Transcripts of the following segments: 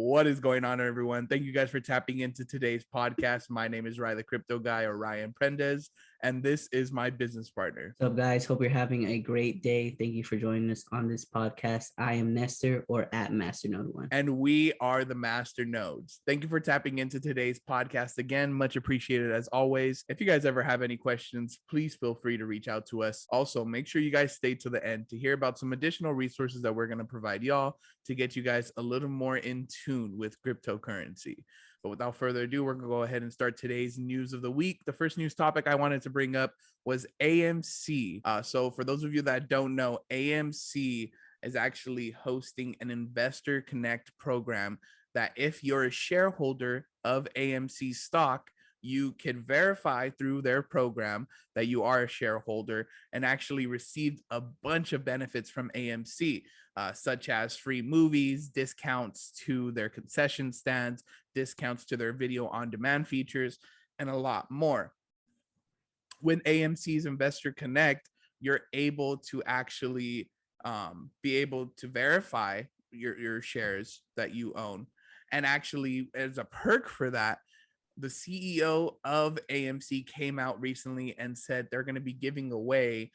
What is going on, everyone? Thank you guys for tapping into today's podcast. My name is Ryan, the crypto guy, or Ryan Prendez, and this is my business partner. What's up, guys? Hope you're having a great day. Thank you for joining us on this podcast. I am Nestor, or at Masternode1. And we are the Master Nodes. Thank you for tapping into today's podcast again. Much appreciated as always. If you guys ever have any questions, please feel free to reach out to us. Also, make sure you guys stay to the end to hear about some additional resources that we're going to provide y'all to get you guys a little more in tune with cryptocurrency. But without further ado, we're going to go ahead and start today's news of the week. The first news topic I wanted to bring up was AMC. So for those of you that don't know, AMC is actually hosting an Investor Connect program that if you're a shareholder of AMC stock, you can verify through their program that you are a shareholder and actually receive a bunch of benefits from AMC, such as free movies, discounts to their concession stands, discounts to their video on demand features, and a lot more. With AMC's Investor Connect, you're able to actually be able to verify your shares that you own. And actually, as a perk for that, the CEO of AMC came out recently and said they're going to be giving away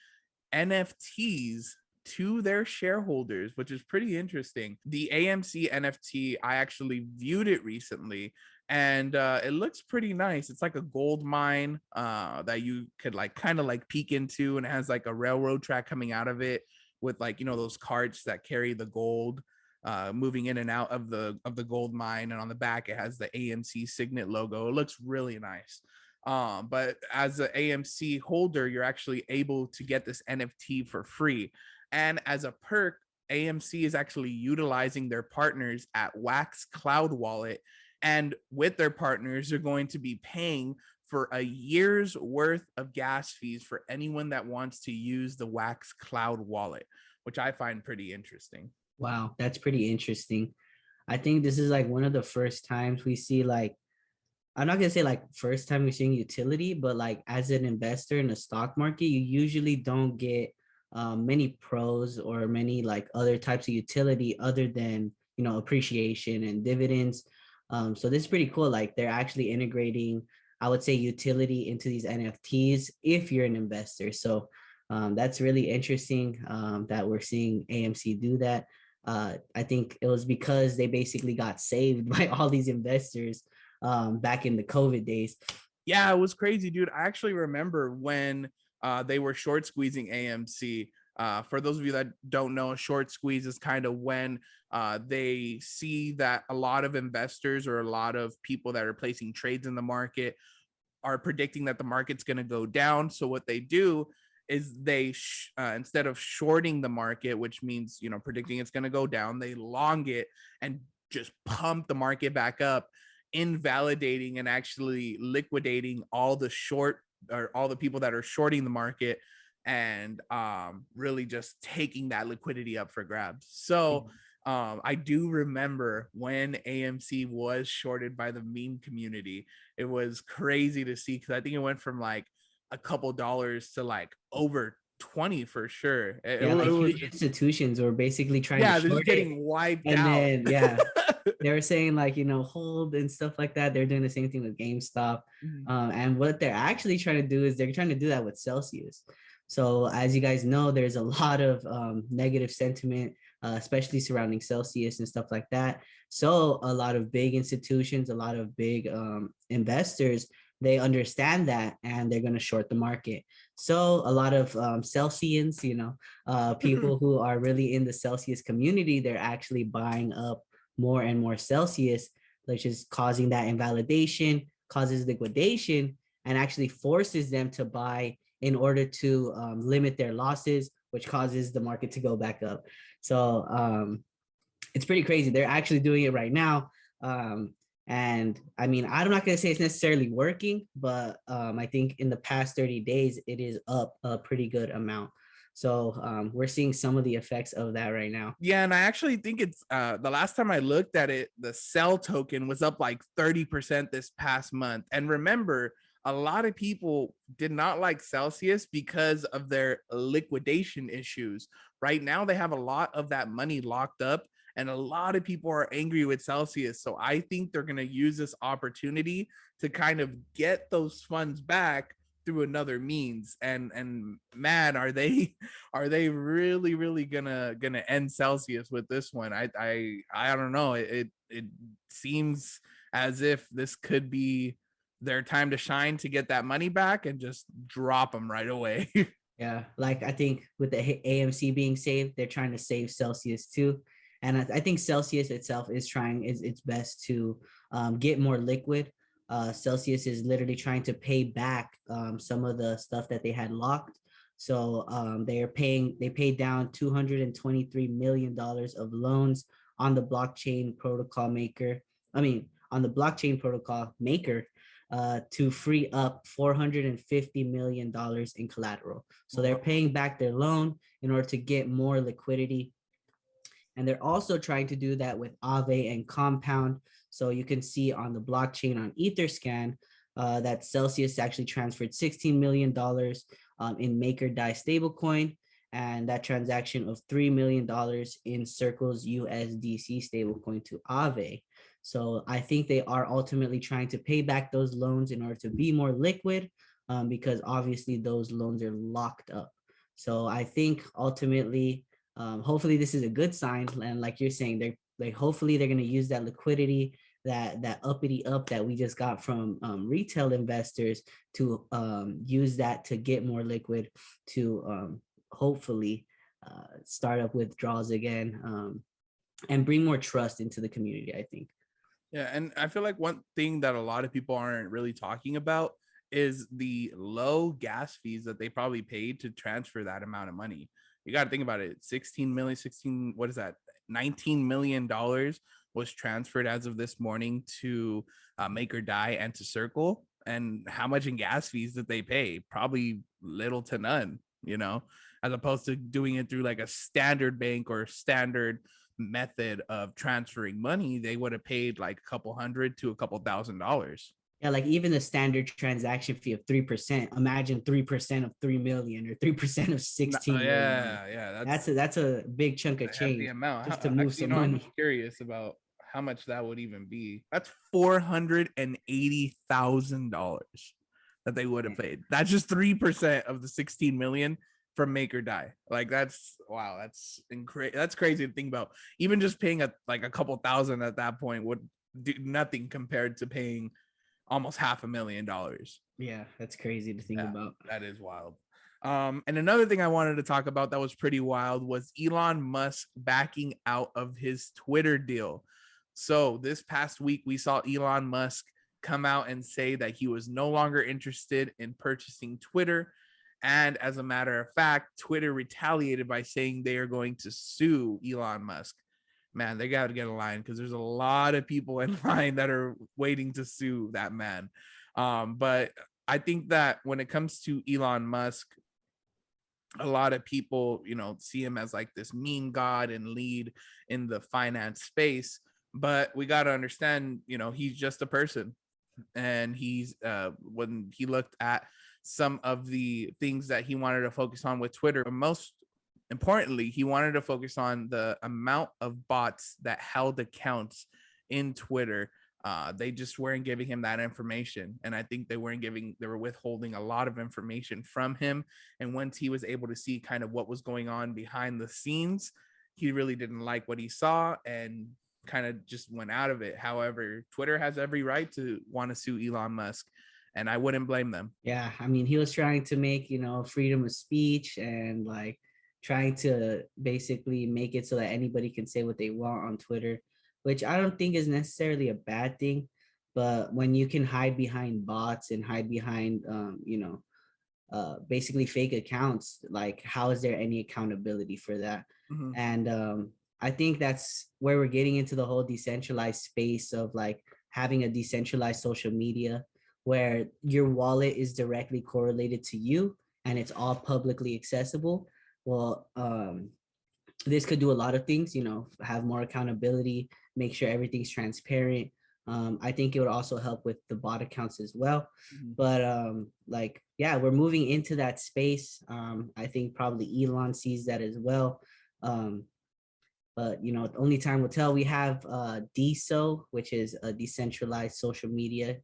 NFTs to their shareholders, which is pretty interesting. The AMC NFT, I actually viewed it recently, and it looks pretty nice. It's like a gold mine that you could like kind of like peek into, and it has like a railroad track coming out of it with like, you know, those carts that carry the gold moving in and out of the gold mine, and on the back it has the AMC Signet logo. It looks really nice. But as an AMC holder, you're actually able to get this NFT for free. And as a perk, AMC is actually utilizing their partners at Wax Cloud Wallet. And with their partners, they're going to be paying for a year's worth of gas fees for anyone that wants to use the Wax Cloud Wallet, which I find pretty interesting. Wow, that's pretty interesting. I think this is like one of the first times we see like, I'm not gonna say like first time we're seeing utility, but like as an investor in the stock market, you usually don't get many pros or many like other types of utility other than, you know, appreciation and dividends. So this is pretty cool. Like they're actually integrating, I would say, utility into these NFTs if you're an investor. So that's really interesting that we're seeing AMC do that. I think it was because they basically got saved by all these investors back in the COVID days. Yeah, it was crazy, dude. I actually remember when they were short squeezing AMC. For those of you that don't know, a short squeeze is kind of when they see that a lot of investors or a lot of people that are placing trades in the market are predicting that the market's going to go down. So what they do is they instead of shorting the market, which means, you know, predicting it's going to go down, they long it and just pump the market back up, invalidating and actually liquidating all the short or all the people that are shorting the market, and really just taking that liquidity up for grabs. So I do remember when AMC was shorted by the meme community. It was crazy to see, because I think it went from like a couple dollars to like over 20 for sure. Huge institutions were basically trying to this is short getting it. wiped And out. then they were saying like, you know, hold and stuff like that. They're doing the same thing with GameStop. And what they're actually trying to do is they're trying to do that with Celsius. So as you guys know, there's a lot of negative sentiment, especially surrounding Celsius and stuff like that. So a lot of big institutions, a lot of big investors, they understand that, and they're going to short the market. So a lot of Celsians, you know, people who are really in the Celsius community, they're actually buying up more and more Celsius, which is causing that invalidation, causes liquidation, and actually forces them to buy in order to limit their losses, which causes the market to go back up. So it's pretty crazy. They're actually doing it right now. And I mean, I'm not going to say it's necessarily working, but I think in the past 30 days, it is up a pretty good amount. So we're seeing some of the effects of that right now. Yeah, and I actually think it's the last time I looked at it, the Cell token was up like 30% this past month. And remember, a lot of people did not like Celsius because of their liquidation issues. Right now, they have a lot of that money locked up, and a lot of people are angry with Celsius. So I think they're going to use this opportunity to kind of get those funds back through another means. And man, are they really gonna end Celsius with this one? I don't know. It seems as if this could be their time to shine to get that money back and just drop them right away. Yeah, like I think with the AMC being saved, they're trying to save Celsius too. And I think Celsius itself is trying its best to get more liquid. Celsius is literally trying to pay back some of the stuff that they had locked. So they paid down $223 million of loans on the blockchain protocol maker. I mean, on the blockchain protocol maker to free up $450 million in collateral. So they're paying back their loan in order to get more liquidity. And they're also trying to do that with Aave and Compound. So you can see on the blockchain on Etherscan that Celsius actually transferred $16 million in MakerDAI stablecoin, and that transaction of $3 million in Circle's USDC stablecoin to Aave. So I think they are ultimately trying to pay back those loans in order to be more liquid, because obviously those loans are locked up. So I think ultimately, hopefully this is a good sign. And like you're saying, hopefully they're going to use that liquidity, that uppity up that we just got from retail investors to use that to get more liquid to hopefully start up withdrawals again, and bring more trust into the community, I think. Yeah, and I feel like one thing that a lot of people aren't really talking about is the low gas fees that they probably paid to transfer that amount of money. You got to think about it. 16 million, 16, what is that? $19 million was transferred as of this morning to MakerDAI and to Circle. And how much in gas fees did they pay? Probably little to none, as opposed to doing it through like a standard bank or standard method of transferring money. They would have paid like a couple hundred to a couple $1,000. Yeah, like even the standard transaction fee of 3%. Imagine 3% of 3 million or 3% of 16 million. Yeah, that's a big chunk of change amount just to move actually, some money. I'm curious about how much that would even be. That's $480,000 that they would have paid. That's just 3% of the 16 million from MakerDAI. Like that's wow, that's crazy to think about. Even just paying a couple thousand at that point would do nothing compared to paying almost $500,000. Yeah, that's crazy to think about. That is wild. And another thing I wanted to talk about that was pretty wild was Elon Musk backing out of his Twitter deal. So this past week, we saw Elon Musk come out and say that he was no longer interested in purchasing Twitter. And as a matter of fact, Twitter retaliated by saying they are going to sue Elon Musk. Man, they got to get a line because there's a lot of people in line that are waiting to sue that man. But I think that when it comes to Elon Musk, a lot of people, see him as like this mean god and lead in the finance space. But we got to understand, he's just a person. And he's when he looked at some of the things that he wanted to focus on with Twitter, most importantly, he wanted to focus on the amount of bots that held accounts in Twitter. They just weren't giving him that information. And I think they were withholding a lot of information from him. And once he was able to see kind of what was going on behind the scenes, he really didn't like what he saw and kind of just went out of it. However, Twitter has every right to want to sue Elon Musk, and I wouldn't blame them. Yeah, I mean, he was trying to make, freedom of speech and like trying to basically make it so that anybody can say what they want on Twitter, which I don't think is necessarily a bad thing. But when you can hide behind bots and hide behind, basically fake accounts, like how is there any accountability for that? Mm-hmm. And I think that's where we're getting into the whole decentralized space of like having a decentralized social media where your wallet is directly correlated to you and it's all publicly accessible. Well, this could do a lot of things, have more accountability, make sure everything's transparent. I think it would also help with the bot accounts as well. Mm-hmm. But we're moving into that space. I think probably Elon sees that as well. But only time will tell. We have DSO, which is a decentralized social media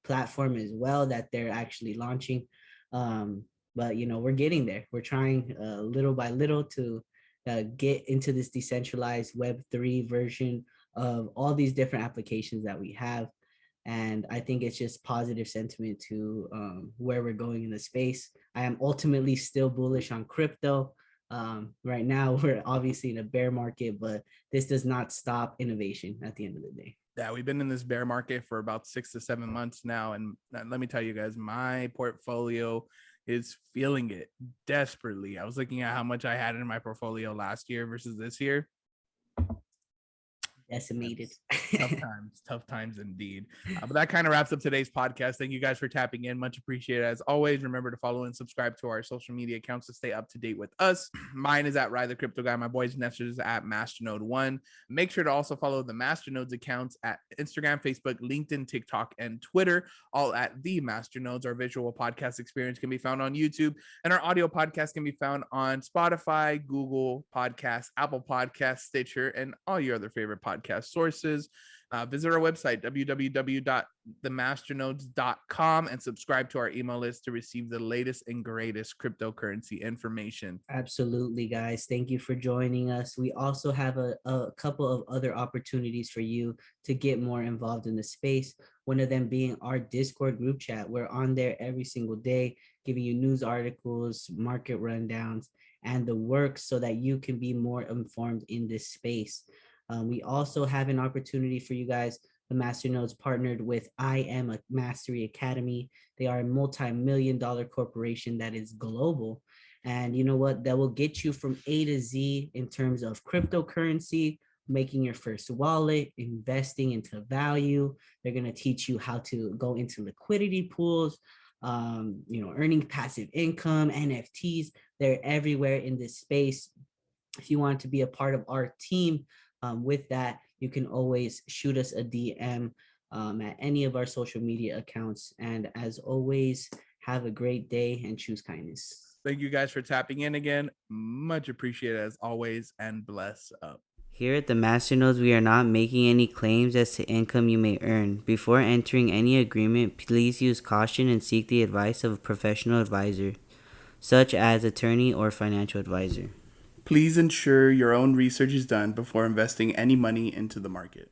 platform as well that they're actually launching. But we're getting there. We're trying little by little to get into this decentralized Web3 version of all these different applications that we have. And I think it's just positive sentiment to where we're going in the space. I am ultimately still bullish on crypto. Right now, we're obviously in a bear market, but this does not stop innovation at the end of the day. Yeah, we've been in this bear market for about 6 to 7 months now. And let me tell you guys, my portfolio is feeling it desperately. I was looking at how much I had in my portfolio last year versus this year. Decimated. Tough times indeed. But that kind of wraps up today's podcast. Thank you guys for tapping in. Much appreciated. As always, remember to follow and subscribe to our social media accounts to stay up to date with us. Mine is at Rye the Crypto Guy. My boy's Nestor is at Masternode1. Make sure to also follow the Masternodes accounts at Instagram, Facebook, LinkedIn, TikTok, and Twitter, all at the Masternodes. Our visual podcast experience can be found on YouTube, and our audio podcast can be found on Spotify, Google Podcasts, Apple Podcasts, Stitcher, and all your other favorite podcast sources. Visit our website, www.themasternodes.com, and subscribe to our email list to receive the latest and greatest cryptocurrency information. Absolutely, guys. Thank you for joining us. We also have a couple of other opportunities for you to get more involved in the space. One of them being our Discord group chat. We're on there every single day, giving you news articles, market rundowns, and the works so that you can be more informed in this space. We also have an opportunity for you guys. The Masternodes partnered with I Am a Mastery Academy. They are a multi-million-dollar corporation that is global. And you know what? That will get you from A to Z in terms of cryptocurrency, making your first wallet, investing into value. They're going to teach you how to go into liquidity pools, earning passive income, NFTs. They're everywhere in this space. If you want to be a part of our team, with that, you can always shoot us a DM at any of our social media accounts. And as always, have a great day and choose kindness. Thank you guys for tapping in again. Much appreciated as always, and bless up. Here at the Masternodes, we are not making any claims as to income you may earn. Before entering any agreement, please use caution and seek the advice of a professional advisor, such as attorney or financial advisor. Please ensure your own research is done before investing any money into the market.